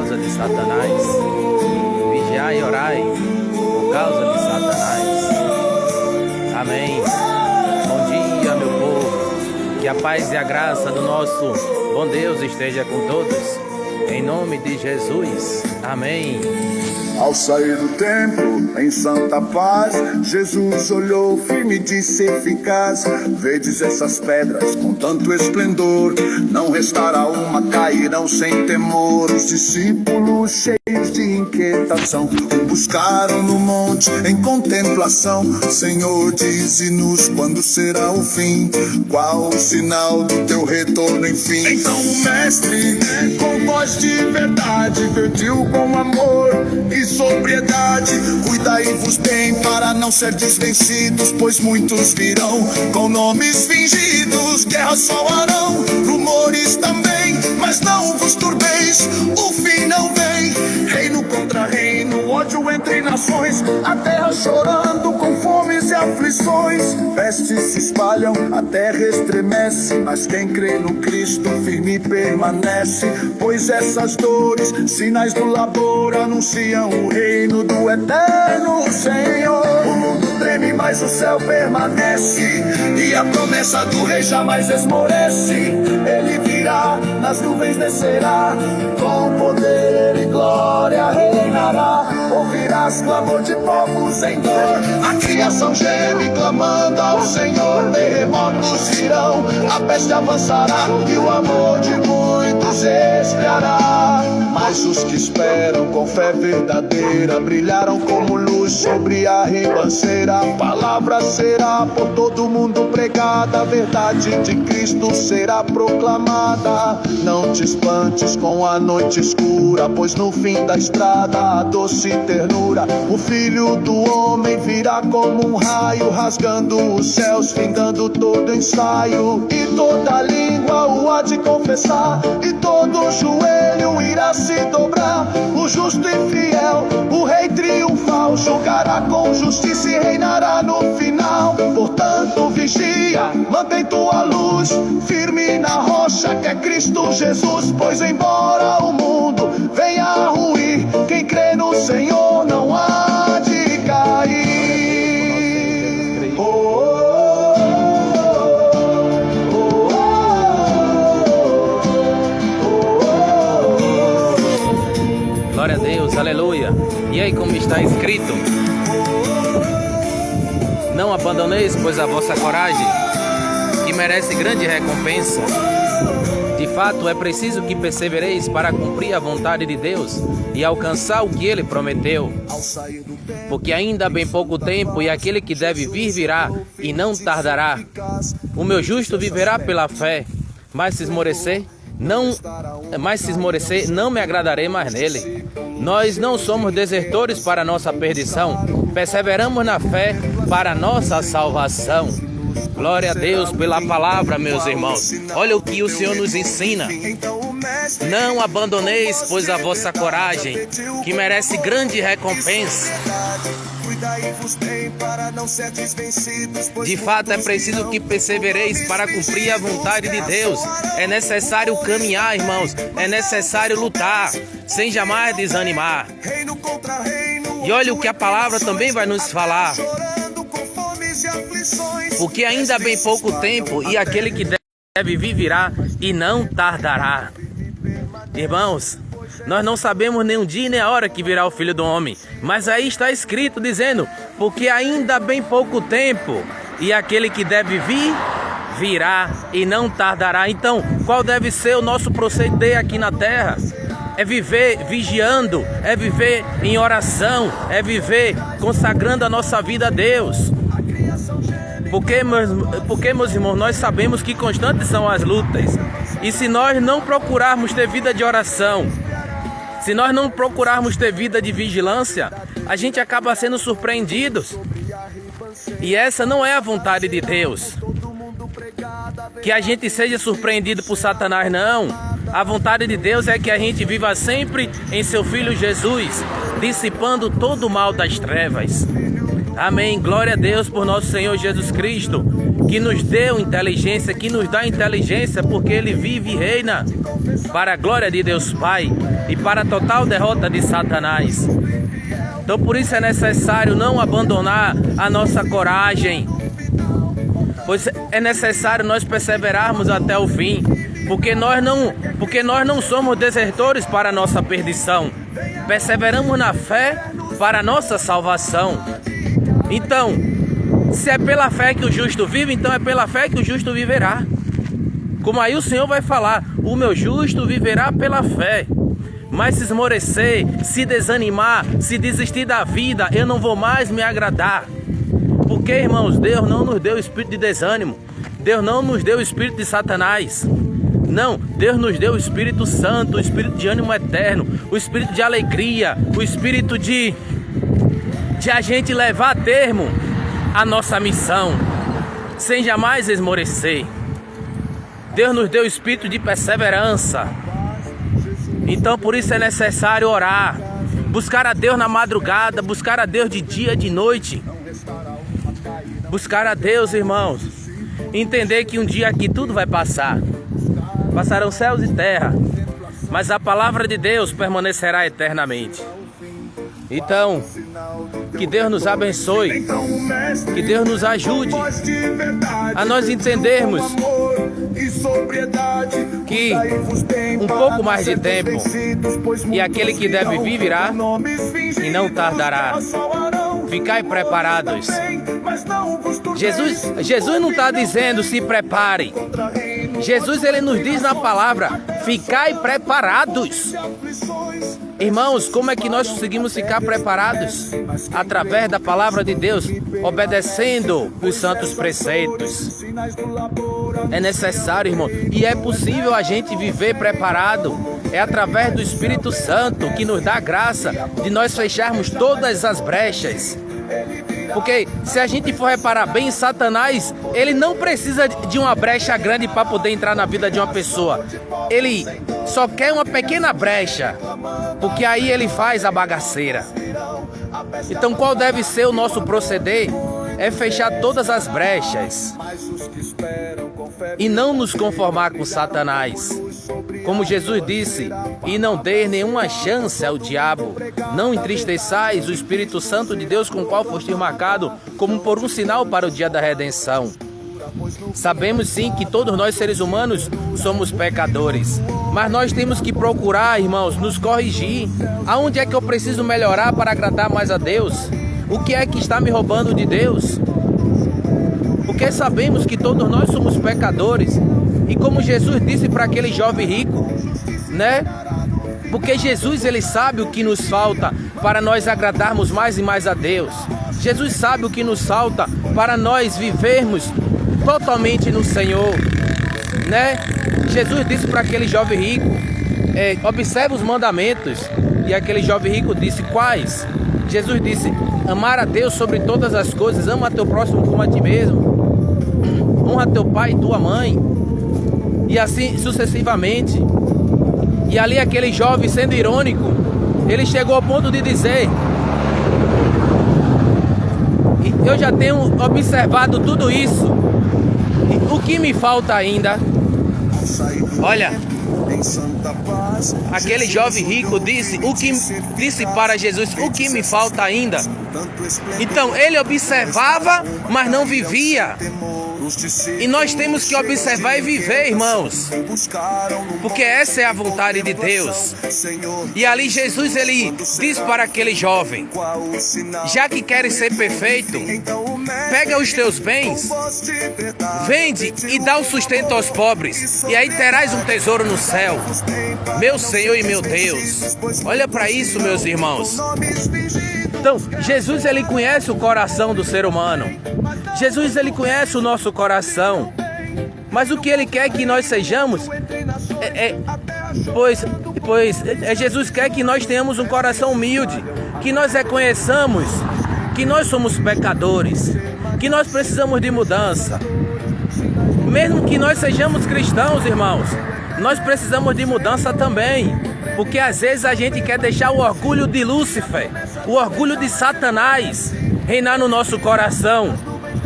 causa de Satanás. Vigiai e orai por causa de Satanás. Amém. Bom dia, meu povo. Que a paz e a graça do nosso bom Deus esteja com todos. Em nome de Jesus. Amém. Ao sair do templo, em santa paz, Jesus olhou firme e disse eficaz: vedes essas pedras com tanto esplendor, não restará uma, cairão sem temor. Os discípulos cheios de inquietação o buscaram no monte em contemplação. Senhor, dize-nos quando será o fim, qual o sinal do teu retorno, enfim. Então o mestre, com voz de verdade, pediu com amor e sobriedade: cuidai-vos bem para não ser desvencidos, pois muitos virão com nomes fingidos. Guerra soarão, rumores também, mas não vos turbeis, o fim não vem. Reino contra reino, ódio entre nações, a terra chorando com fomes e aflições. Pestes se espalham, a terra estremece, mas quem crê no Cristo firme permanece. Pois essas dores, sinais do labor, anunciam o reino do eterno Senhor. O mundo treme, mas o céu permanece, e a promessa do rei jamais esmorece. Ele virá, nas nuvens descerá, com poder e glória reinará. Ouvirás clamor de povos em dor, a criação geme clamando ao Senhor. Terremotos virão, a peste avançará, e o amor de muitos esfriará. Mas os que esperam com fé verdadeira brilharam como luz sobre a ribanceira. A palavra será por todo mundo pregada, a verdade de Cristo será proclamada. Não te espantes com a noite escura, pois no fim da estrada há doce ternura. O Filho do Homem virá como um raio, rasgando os céus, findando todo ensaio. E toda língua o há de confessar, e todo joelho irá se dobrar. O justo e fiel, o rei triunfal, julgará com justiça e reinará no final. Portanto vigia, mantém tua luz firme na rocha que é Cristo Jesus. Pois embora o mundo venha a ruir, quem crê no Senhor não há de cair. Glória a Deus, aleluia. E aí, como está escrito: não abandoneis, pois, a vossa coragem, que merece grande recompensa. De fato, é preciso que persevereis para cumprir a vontade de Deus e alcançar o que Ele prometeu. Porque ainda há bem pouco tempo, e aquele que deve vir virá, e não tardará. O meu justo viverá pela fé, mas se esmorecer, não me agradarei mais nele. Nós não somos desertores para nossa perdição, perseveramos na fé para nossa salvação. Glória a Deus pela palavra, meus irmãos. Olha o que o Senhor nos ensina: não abandoneis, pois, a vossa coragem, que merece grande recompensa. De fato, é preciso que persevereis para cumprir a vontade de Deus. É necessário caminhar, irmãos. É necessário lutar, sem jamais desanimar. E olha o que a palavra também vai nos falar: porque ainda há bem pouco tempo, e aquele que deve vir virá, e não tardará. Irmãos, nós não sabemos nem o dia nem a hora que virá o Filho do Homem, mas aí está escrito dizendo: porque ainda há bem pouco tempo, e aquele que deve vir virá, e não tardará. Então, qual deve ser o nosso proceder aqui na terra? É viver vigiando, é viver em oração, é viver consagrando a nossa vida a Deus. Porque, meus irmãos, nós sabemos que constantes são as lutas. E se nós não procurarmos ter vida de oração, se nós não procurarmos ter vida de vigilância, a gente acaba sendo surpreendidos. E essa não é a vontade de Deus. Que a gente seja surpreendido por Satanás, não. A vontade de Deus é que a gente viva sempre em seu Filho Jesus, dissipando todo o mal das trevas. Amém. Glória a Deus por nosso Senhor Jesus Cristo, que nos deu inteligência, que nos dá inteligência, porque Ele vive e reina para a glória de Deus Pai. e para a total derrota de Satanás. Então por isso é necessário não abandonar a nossa coragem, pois é necessário nós perseverarmos até o fim, porque nós não somos desertores para a nossa perdição, perseveramos na fé para a nossa salvação. Então, se é pela fé que o justo vive, então é pela fé que o justo viverá. Como aí o Senhor vai falar, o meu justo viverá pela fé. Mas se esmorecer, se desanimar, se desistir da vida, eu não vou mais me agradar. Porque, irmãos, Deus não nos deu o espírito de desânimo. Deus não nos deu o espírito de Satanás. Não, Deus nos deu o Espírito Santo, o espírito de ânimo eterno, o espírito de alegria, o espírito de a gente levar a termo a nossa missão, sem jamais esmorecer. Deus nos deu o espírito de perseverança. Então por isso é necessário orar, buscar a Deus na madrugada, buscar a Deus de dia, de noite. Buscar a Deus, irmãos. Entender que um dia aqui tudo vai passar. Passarão céus e terra, mas a palavra de Deus permanecerá eternamente. Então, que Deus nos abençoe, que Deus nos ajude a nós entendermos que um pouco mais de tempo e aquele que deve vir virá e não tardará. Ficai preparados. Jesus não está dizendo se preparem. Jesus ele nos diz na palavra, ficai preparados. Irmãos, como é que nós conseguimos ficar preparados? Através da palavra de Deus, obedecendo os santos preceitos. É necessário, irmão, e é possível a gente viver preparado. É através do Espírito Santo que nos dá graça de nós fecharmos todas as brechas. Porque se a gente for reparar bem, Satanás, ele não precisa de uma brecha grande para poder entrar na vida de uma pessoa. Ele só quer uma pequena brecha, porque aí ele faz a bagaceira. Então qual deve ser o nosso proceder? É fechar todas as brechas e não nos conformar com Satanás. Como Jesus disse, e não dê nenhuma chance ao diabo. Não entristeçais o Espírito Santo de Deus com o qual foste marcado como por um sinal para o dia da redenção. Sabemos sim que todos nós seres humanos somos pecadores, mas nós temos que procurar, irmãos, nos corrigir. Aonde é que eu preciso melhorar para agradar mais a Deus? O que é que está me roubando de Deus? Porque sabemos que todos nós somos pecadores. E como Jesus disse para aquele jovem rico, né? Porque Jesus ele sabe o que nos falta para nós agradarmos mais e mais a Deus. Jesus sabe o que nos falta para nós vivermos totalmente no Senhor, né? Jesus disse para aquele jovem rico, observe os mandamentos. E aquele jovem rico disse, quais? Jesus disse, amar a Deus sobre todas as coisas, ama teu próximo como a ti mesmo, honra teu pai e tua mãe, e assim sucessivamente. E ali aquele jovem, sendo irônico, ele chegou ao ponto de dizer, eu já tenho observado tudo isso, o que me falta ainda? Olha, aquele jovem rico disse para Jesus, o que me falta ainda? Então ele observava, mas não vivia. E nós temos que observar e viver, irmãos, porque essa é a vontade de Deus. E ali Jesus ele diz para aquele jovem, já que queres ser perfeito, pega os teus bens, vende e dá o sustento aos pobres, e aí terás um tesouro no céu. Meu Senhor e meu Deus, olha para isso, meus irmãos. Então, Jesus ele conhece o coração do ser humano. Jesus ele conhece o nosso coração. Mas o que ele quer que nós sejamos Jesus quer que nós tenhamos um coração humilde, que nós reconheçamos que nós somos pecadores, que nós precisamos de mudança. Mesmo que nós sejamos cristãos, irmãos, nós precisamos de mudança também. Porque às vezes a gente quer deixar o orgulho de Lúcifer, o orgulho de Satanás reinar no nosso coração.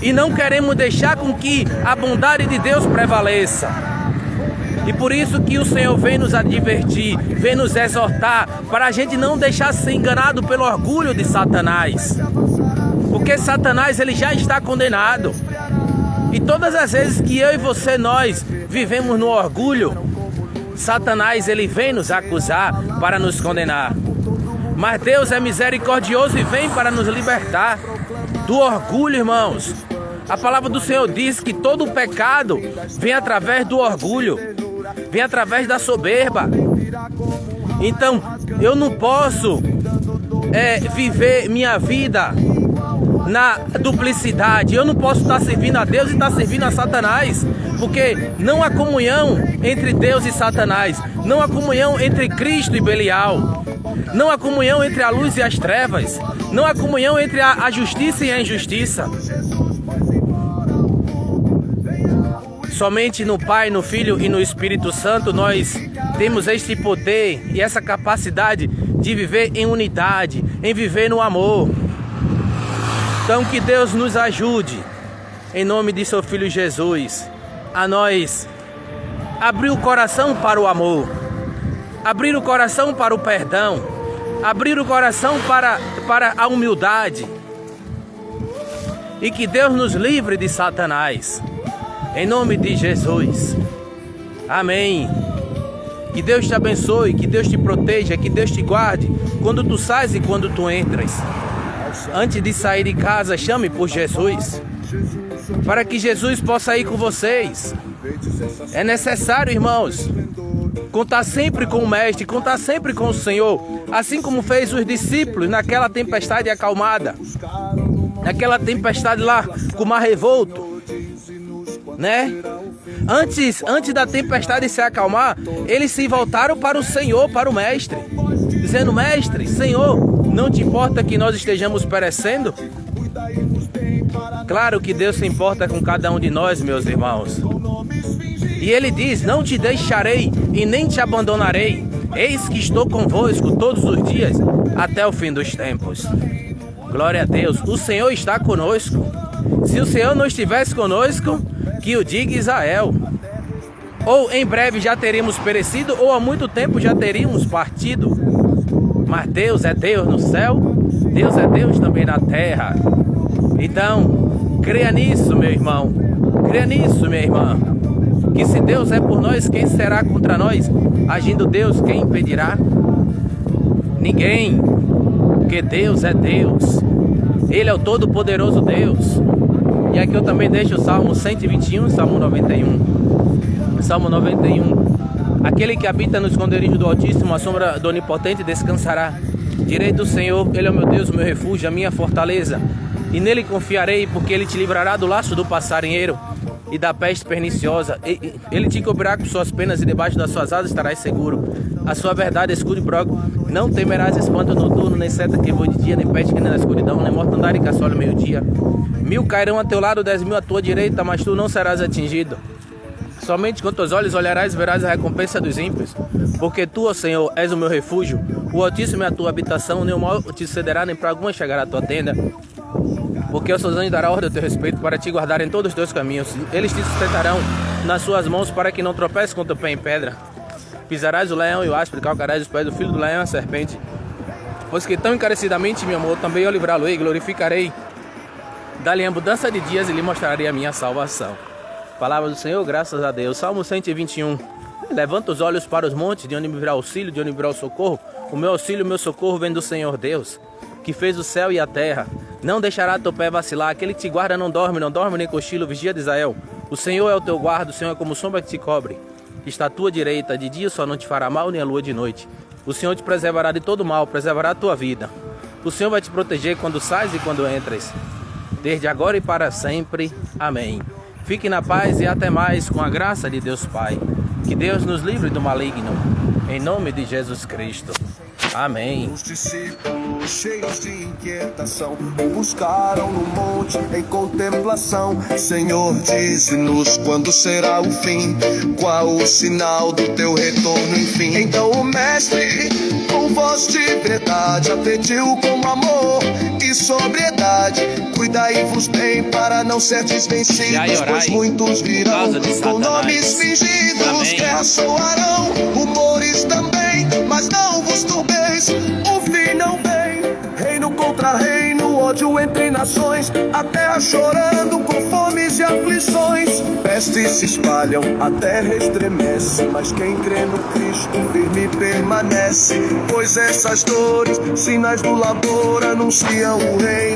E não queremos deixar com que a bondade de Deus prevaleça. E por isso que o Senhor vem nos advertir, vem nos exortar, para a gente não deixar ser enganado pelo orgulho de Satanás. Porque Satanás, ele já está condenado. E todas as vezes que eu e você, nós vivemos no orgulho, Satanás, ele vem nos acusar para nos condenar. Mas Deus é misericordioso e vem para nos libertar do orgulho, irmãos. A palavra do Senhor diz que todo o pecado vem através do orgulho, vem através da soberba. Então, eu não posso viver minha vida na duplicidade. Eu não posso estar servindo a Deus e estar servindo a Satanás, porque não há comunhão entre Deus e Satanás, não há comunhão entre Cristo e Belial, não há comunhão entre a luz e as trevas, não há comunhão entre a justiça e a injustiça. Somente no Pai, no Filho e no Espírito Santo nós temos este poder e essa capacidade de viver em unidade, em viver no amor. Então que Deus nos ajude, em nome de seu Filho Jesus, a nós abrir o coração para o amor, abrir o coração para o perdão, abrir o coração para a humildade. E que Deus nos livre de Satanás, em nome de Jesus. Amém. Que Deus te abençoe, que Deus te proteja, que Deus te guarde quando tu sais e quando tu entras. Antes de sair de casa, chame por Jesus, para que Jesus possa ir com vocês. É necessário, irmãos, contar sempre com o Mestre, contar sempre com o Senhor, assim como fez os discípulos naquela tempestade acalmada, naquela tempestade lá com o mar revolto, né? Antes da tempestade se acalmar, eles se voltaram para o Senhor, para o Mestre, dizendo: Mestre, Senhor, não te importa que nós estejamos perecendo? Claro que Deus se importa com cada um de nós, meus irmãos. E Ele diz: não te deixarei e nem te abandonarei. Eis que estou convosco todos os dias, até o fim dos tempos. Glória a Deus, o Senhor está conosco. Se o Senhor não estivesse conosco, que o diga Israel. Ou em breve já teríamos perecido, ou há muito tempo já teríamos partido. Mas Deus é Deus no céu, Deus é Deus também na terra. Então, creia nisso, meu irmão, creia nisso, minha irmã, que se Deus é por nós, quem será contra nós? Agindo Deus, quem impedirá? Ninguém, porque Deus é Deus, Ele é o Todo-Poderoso Deus. E aqui eu também deixo o Salmo 121, Salmo 91. Salmo 91. Aquele que habita no esconderijo do Altíssimo, a sombra do Onipotente descansará. Direi do Senhor: Ele é o meu Deus, o meu refúgio, a minha fortaleza. E nele confiarei, porque Ele te livrará do laço do passarinheiro e da peste perniciosa. Ele te cobrirá com suas penas e debaixo das suas asas estarás seguro. A sua verdade é escudo e broco. Não temerás espanto noturno, nem seta que voe de dia, nem peste que nem na escuridão, nem mortandade que assola o meio-dia. 1000 cairão a teu lado, 10.000 à tua direita, mas tu não serás atingido. Somente com teus olhos olharás e verás a recompensa dos ímpios. Porque tu, ó Senhor, és o meu refúgio, o Altíssimo é a tua habitação, nenhum mal te sucederá, nem para alguma chegará à tua tenda. Porque os seus anjos darão ordem a teu respeito, para te guardar em todos os teus caminhos. Eles te sustentarão nas suas mãos, para que não tropeces com teu pé em pedra. Pisarás o leão e o áspero, calcarás os pés do filho do leão e a serpente. Pois que tão encarecidamente me amou, também eu livrá-lo e glorificarei. Dá-lhe abundância de dias e lhe mostrarei a minha salvação. Palavra do Senhor, graças a Deus. Salmo 121. Levanta os olhos para os montes, de onde me virá auxílio, de onde me virá o socorro. O meu auxílio, o meu socorro vem do Senhor Deus, que fez o céu e a terra. Não deixará teu pé vacilar. Aquele que te guarda não dorme nem cochila, vigia de Israel. O Senhor é o teu guarda, o Senhor é como sombra que te cobre. Está à tua direita, de dia só não te fará mal, nem a lua de noite. O Senhor te preservará de todo mal, preservará a tua vida. O Senhor vai te proteger quando sais e quando entras, desde agora e para sempre. Amém. Fique na paz e até mais, com a graça de Deus Pai. Que Deus nos livre do maligno, em nome de Jesus Cristo. Amém. Os discípulos, cheios de inquietação, o buscaram no monte em contemplação. Senhor, dize-nos quando será o fim, qual o sinal do teu retorno, enfim. Então o mestre, com voz de verdade, afetiu com amor e sobriedade: cuidai-vos bem para não ser desvencidos, pois muitos virão com nomes fingidos. Guerra guerras soarão, rumores também, mas não vos turbeis, o fim não vem. Reino contra reino, ódio entre nações, a terra chorando com fomes e aflições. Pestes se espalham, a terra estremece, mas quem crê no Cristo firme permanece. Pois essas dores, sinais do labor, anunciam o reino.